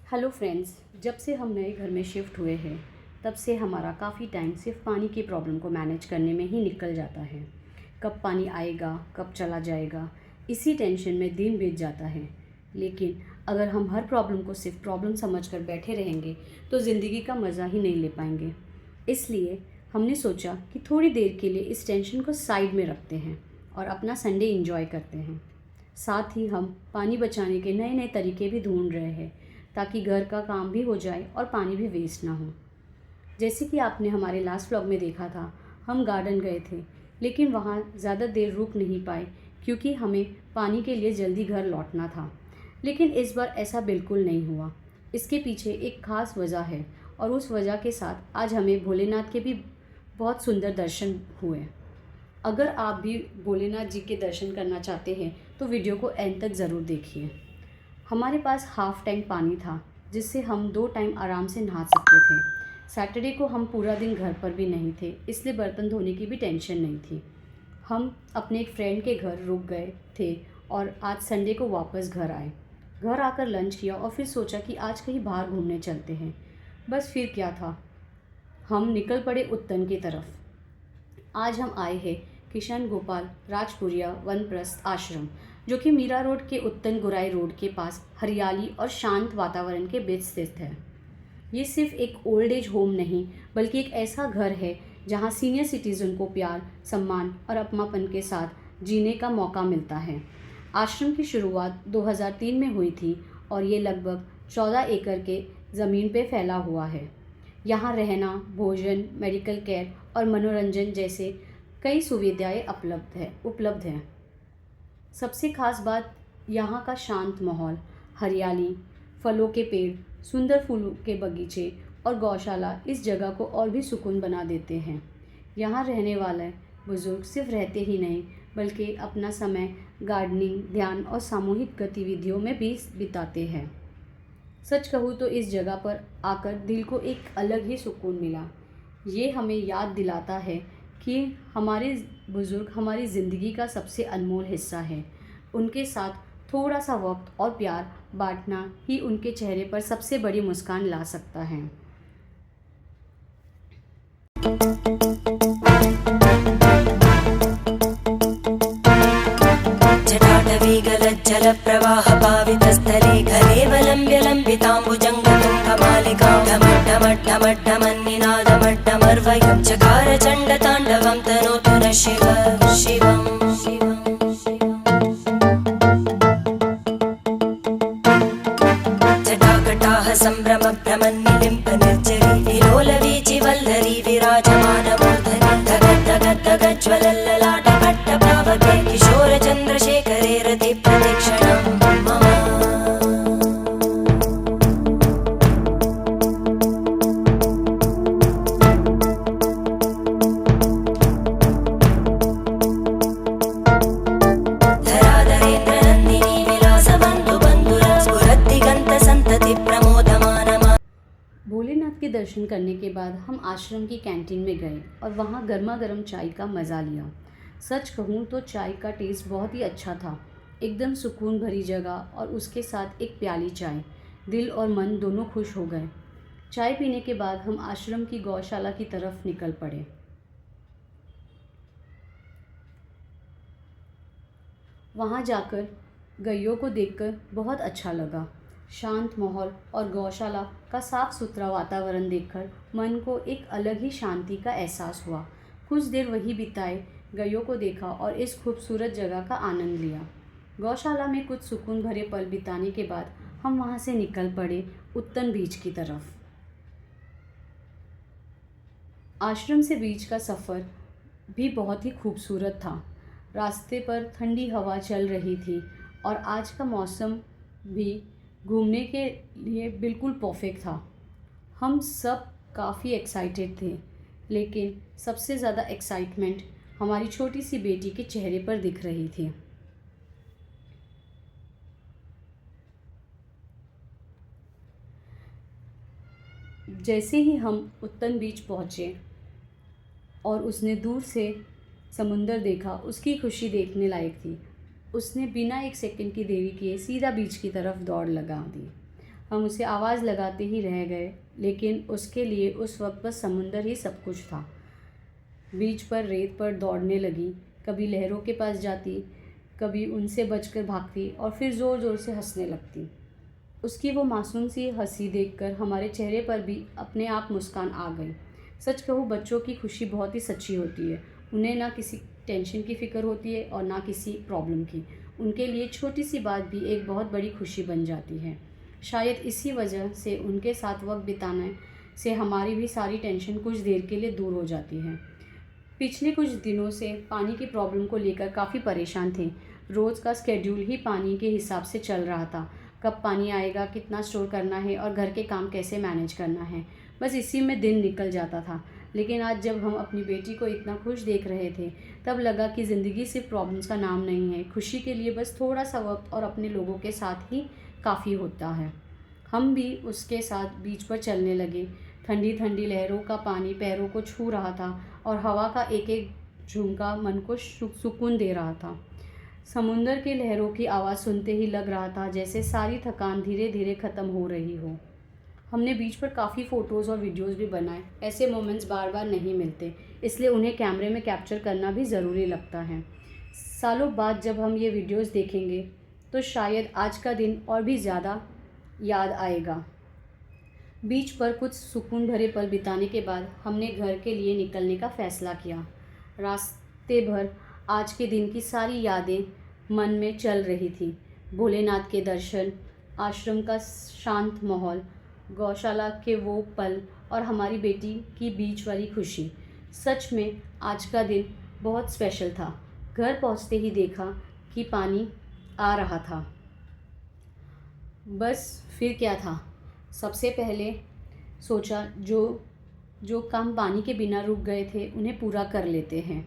Hello friends, जब से हम नए घर में शिफ्ट हुए हैं तब से हमारा काफ़ी टाइम सिर्फ पानी की प्रॉब्लम को मैनेज करने में ही निकल जाता है। कब पानी आएगा, कब चला जाएगा, इसी टेंशन में दिन बीत जाता है। लेकिन अगर हम हर प्रॉब्लम को सिर्फ प्रॉब्लम समझकर बैठे रहेंगे तो ज़िंदगी का मज़ा ही नहीं ले पाएंगे। इसलिए हमने सोचा कि थोड़ी देर के लिए इस टेंशन को साइड में रखते हैं और अपना संडे एंजॉय करते हैं। साथ ही हम पानी बचाने के नए नए तरीके भी ढूंढ रहे हैं ताकि घर का काम भी हो जाए और पानी भी वेस्ट ना हो। जैसे कि आपने हमारे लास्ट व्लॉग में देखा था, हम गार्डन गए थे लेकिन वहाँ ज़्यादा देर रुक नहीं पाए क्योंकि हमें पानी के लिए जल्दी घर लौटना था। लेकिन इस बार ऐसा बिल्कुल नहीं हुआ। इसके पीछे एक ख़ास वजह है और उस वजह के साथ आज हमें भोलेनाथ के भी बहुत सुंदर दर्शन हुए। अगर आप भी भोलेनाथ जी के दर्शन करना चाहते हैं तो वीडियो को एंड तक ज़रूर देखिए। हमारे पास हाफ टैंक पानी था जिससे हम 2 टाइम आराम से नहा सकते थे। सैटरडे को हम पूरा दिन घर पर भी नहीं थे, इसलिए बर्तन धोने की भी टेंशन नहीं थी। हम अपने एक फ्रेंड के घर रुक गए थे और आज संडे को वापस घर आए। घर आकर लंच किया और फिर सोचा कि आज कहीं बाहर घूमने चलते हैं। बस फिर क्या था, हम निकल पड़े उत्तन की तरफ। आज हम आए हैं किशन गोपाल राजपुरिया वनप्रस्थ आश्रम, जो कि मीरा रोड के उत्तन गुराई रोड के पास हरियाली और शांत वातावरण के बीच स्थित है। ये सिर्फ एक ओल्ड एज होम नहीं बल्कि एक ऐसा घर है जहां सीनियर सिटीजन को प्यार, सम्मान और अपनापन के साथ जीने का मौका मिलता है। आश्रम की शुरुआत 2003 में हुई थी और ये लगभग 14 एकड़ के ज़मीन पे फैला हुआ है। यहाँ रहना, भोजन, मेडिकल केयर और मनोरंजन जैसे कई सुविधाएं उपलब्ध हैं। सबसे खास बात यहाँ का शांत माहौल, हरियाली, फलों के पेड़, सुंदर फूलों के बगीचे और गौशाला इस जगह को और भी सुकून बना देते हैं। यहाँ रहने वाले बुजुर्ग सिर्फ रहते ही नहीं बल्कि अपना समय गार्डनिंग, ध्यान और सामूहिक गतिविधियों में भी बिताते हैं। सच कहूँ तो इस जगह पर आकर दिल को एक अलग ही सुकून मिला। ये हमें याद दिलाता है कि हमारे बुज़ुर्ग हमारी ज़िंदगी का सबसे अनमोल हिस्सा है। उनके साथ थोड़ा सा वक्त और प्यार बांटना ही उनके चेहरे पर सबसे बड़ी मुस्कान ला सकता है। जटाटवीगलज्जलप्रवाहपावितस्थले घलेवलम्ब्य लम्बिताम्बुजङ्गतुङ्गमालिकां ढमड्ढमड्ढमड्ढमन्निनादमड्ढमर्वयं चकार चण्डताण्डवं तनोतु नः शिवम् जटाकटाह सम्भ्रमभ्रमन्निलिम्पनिर्झरी विलोलवीचिवल्लरी विराजमानमूर्धनि धगज्ज्वलल्ललाटपट्टपावके किशोरचन्द्रशेखरे रतिप्रतिक्षणं मम। धराधरेन्द्रनन्दिनी विलासबन्धुबन्धुर स्फुरद्दिगन्तसन्तति प्रमोदमानमा। भोलेनाथ के दर्शन करने के बाद हम आश्रम की कैंटीन में गए और वहाँ गर्मा गर्म चाय का मज़ा लिया। सच कहूँ तो चाय का टेस्ट बहुत ही अच्छा था। एकदम सुकून भरी जगह और उसके साथ एक प्याली चाय, दिल और मन दोनों खुश हो गए। चाय पीने के बाद हम आश्रम की गौशाला की तरफ निकल पड़े। वहाँ जाकर गैयों को देखकर बहुत अच्छा लगा। शांत माहौल और गौशाला का साफ सुथरा वातावरण देखकर मन को एक अलग ही शांति का एहसास हुआ। कुछ देर वहीं बिताए, गैयों को देखा और इस खूबसूरत जगह का आनंद लिया। गौशाला में कुछ सुकून भरे पल बिताने के बाद हम वहाँ से निकल पड़े उत्तन बीच की तरफ। आश्रम से बीच का सफ़र भी बहुत ही खूबसूरत था। रास्ते पर ठंडी हवा चल रही थी और आज का मौसम भी घूमने के लिए बिल्कुल परफेक्ट था। हम सब काफ़ी एक्साइटेड थे, लेकिन सबसे ज़्यादा एक्साइटमेंट हमारी छोटी सी बेटी के चेहरे पर दिख रही थी। जैसे ही हम उत्तन बीच पहुँचे और उसने दूर से समुंदर देखा, उसकी खुशी देखने लायक थी। उसने बिना एक सेकंड की देरी किए सीधा बीच की तरफ दौड़ लगा दी। हम उसे आवाज़ लगाते ही रह गए, लेकिन उसके लिए उस वक्त बस समुंदर ही सब कुछ था। बीच पर रेत पर दौड़ने लगी, कभी लहरों के पास जाती, कभी उनसे बचकर भागती और फिर ज़ोर ज़ोर से हंसने लगती। उसकी वो मासूम सी हंसी देखकर हमारे चेहरे पर भी अपने आप मुस्कान आ गई। सच कहूँ, बच्चों की खुशी बहुत ही सच्ची होती है। उन्हें ना किसी टेंशन की फ़िक्र होती है और ना किसी प्रॉब्लम की। उनके लिए छोटी सी बात भी एक बहुत बड़ी खुशी बन जाती है। शायद इसी वजह से उनके साथ वक्त बिताने से हमारी भी सारी टेंशन कुछ देर के लिए दूर हो जाती है। पिछले कुछ दिनों से पानी की प्रॉब्लम को लेकर काफ़ी परेशान थे। रोज़ का स्केड्यूल ही पानी के हिसाब से चल रहा था। कब पानी आएगा, कितना स्टोर करना है और घर के काम कैसे मैनेज करना है, बस इसी में दिन निकल जाता था। लेकिन आज जब हम अपनी बेटी को इतना खुश देख रहे थे, तब लगा कि ज़िंदगी सिर्फ प्रॉब्लम्स का नाम नहीं है। खुशी के लिए बस थोड़ा सा वक्त और अपने लोगों के साथ ही काफ़ी होता है। हम भी उसके साथ बीच पर चलने लगे। ठंडी ठंडी लहरों का पानी पैरों को छू रहा था और हवा का एक एक झोंका मन को सुकून दे रहा था। समुंदर की लहरों की आवाज़ सुनते ही लग रहा था जैसे सारी थकान धीरे धीरे ख़त्म हो रही हो। हमने बीच पर काफ़ी फ़ोटोज़ और वीडियोज़ भी बनाए। ऐसे मोमेंट्स बार बार नहीं मिलते, इसलिए उन्हें कैमरे में कैप्चर करना भी ज़रूरी लगता है। सालों बाद जब हम ये वीडियोज़ देखेंगे तो शायद आज का दिन और भी ज़्यादा याद आएगा। बीच पर कुछ सुकून भरे पल बिताने के बाद हमने घर के लिए निकलने का फ़ैसला किया। रास्ते भर आज के दिन की सारी यादें मन में चल रही थी। भोलेनाथ के दर्शन, आश्रम का शांत माहौल, गौशाला के वो पल और हमारी बेटी की बीच वाली खुशी। सच में आज का दिन बहुत स्पेशल था। घर पहुंचते ही देखा कि पानी आ रहा था। बस फिर क्या था, सबसे पहले सोचा जो काम पानी के बिना रुक गए थे उन्हें पूरा कर लेते हैं।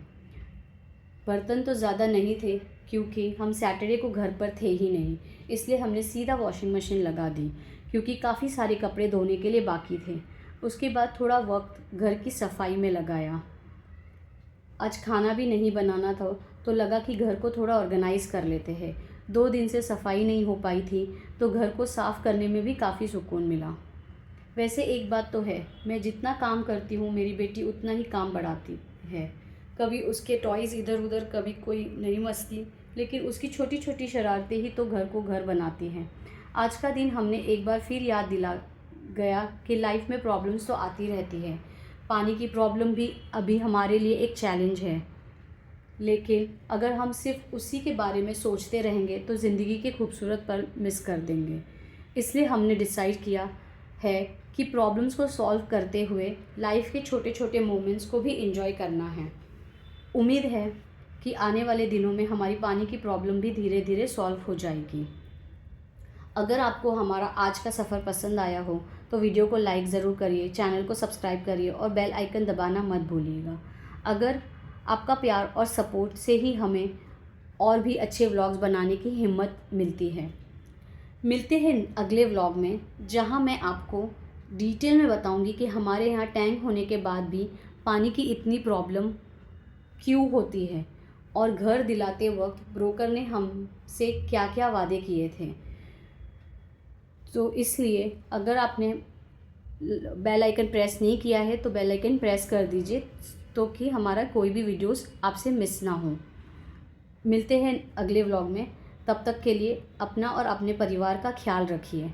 बर्तन तो ज़्यादा नहीं थे क्योंकि हम सैटरडे को घर पर थे ही नहीं, इसलिए हमने सीधा वॉशिंग मशीन लगा दी क्योंकि काफ़ी सारे कपड़े धोने के लिए बाकी थे। उसके बाद थोड़ा वक्त घर की सफाई में लगाया। आज खाना भी नहीं बनाना था तो लगा कि घर को थोड़ा ऑर्गेनाइज़ कर लेते हैं। 2 दिन से सफाई नहीं हो पाई थी तो घर को साफ़ करने में भी काफ़ी सुकून मिला। वैसे एक बात तो है, मैं जितना काम करती हूँ मेरी बेटी उतना ही काम बढ़ाती है। कभी उसके टॉयज़ इधर उधर, कभी कोई नई मस्ती, लेकिन उसकी छोटी छोटी शरारतें ही तो घर को घर बनाती हैं। आज का दिन हमने एक बार फिर याद दिला गया कि लाइफ में प्रॉब्लम्स तो आती रहती है। पानी की प्रॉब्लम भी अभी हमारे लिए एक चैलेंज है, लेकिन अगर हम सिर्फ उसी के बारे में सोचते रहेंगे तो ज़िंदगी के खूबसूरत पल मिस कर देंगे। इसलिए हमने डिसाइड किया है कि प्रॉब्लम्स को सॉल्व करते हुए लाइफ के छोटे छोटे मोमेंट्स को भी एंजॉय करना है। उम्मीद है कि आने वाले दिनों में हमारी पानी की प्रॉब्लम भी धीरे धीरे सॉल्व हो जाएगी। अगर आपको हमारा आज का सफ़र पसंद आया हो तो वीडियो को लाइक ज़रूर करिए, चैनल को सब्सक्राइब करिए और बेल आइकन दबाना मत भूलिएगा। अगर आपका प्यार और सपोर्ट से ही हमें और भी अच्छे व्लॉग्स बनाने की हिम्मत मिलती है। मिलते हैं अगले व्लॉग में, जहां मैं आपको डिटेल में बताऊंगी कि हमारे यहाँ टैंक होने के बाद भी पानी की इतनी प्रॉब्लम क्यों होती है और घर दिलाते वक्त ब्रोकर ने हमसे क्या क्या वादे किए थे। तो इसलिए अगर आपने बेल आइकन प्रेस नहीं किया है तो बेल आइकन प्रेस कर दीजिए तो कि हमारा कोई भी वीडियोस आपसे मिस ना हो। मिलते हैं अगले व्लॉग में, तब तक के लिए अपना और अपने परिवार का ख्याल रखिए।